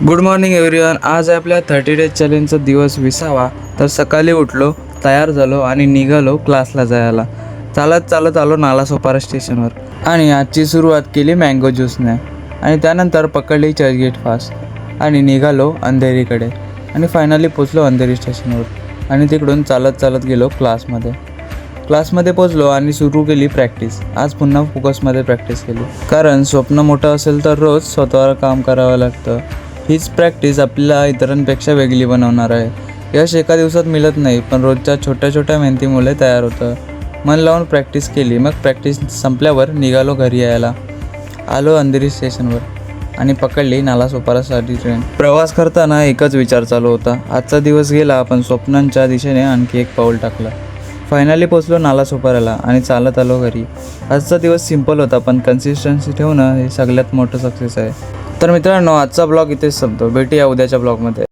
Good morning everyone. आज आहे आपल्या 30 डेज चॅलेंजचा दिवस 20वा. तर सकाळी उठलो, तयार झालो आणि निघालो क्लासला जायला. चालत चालत आलो नालासोपारा स्टेशनवर आणि आजची सुरुवात केली मँगो ज्यूसने आणि त्यानंतर पकडली चर्चगेट फास्ट आणि निघालो अंधेरीकडे आणि फायनली पोचलो अंधेरी स्टेशनवर आणि तिकडून चालत चालत गेलो क्लासमध्ये पोचलो आणि सुरू केली प्रॅक्टिस. आज पुन्हा फोकसमध्ये प्रॅक्टिस केली, कारण स्वप्न मोठं असेल तर रोज स्वतःवर काम करावं लागतं. हीच प्रॅक्टिस आपल्याला इतरांपेक्षा वेगळी बनवणार आहे. यश एका दिवसात मिळत नाही, पण रोजच्या छोट्या छोट्या मेहनतीमुळे तयार होतं. मन लावून प्रॅक्टिस केली. मग प्रॅक्टिस संपल्यावर निघालो घरी यायला. आलो अंधेरी स्टेशनवर आणि पकडली नालासोपारासाठी ट्रेन. प्रवास करताना एकच विचार चालू होता, आजचा दिवस गेला पण स्वप्नांच्या दिशेने आणखी एक पाऊल टाकलं. फायनली पोचलो नालासोपाराला आणि चालत आलो घरी. आजचा दिवस सिंपल होता, पण कन्सिस्टन्सी ठेवणं हे सगळ्यात मोठं सक्सेस आहे. तर मित्रांनो, आजचा ब्लॉग इथेच संपतो. भेटूया उद्याच्या ब्लॉगमध्ये.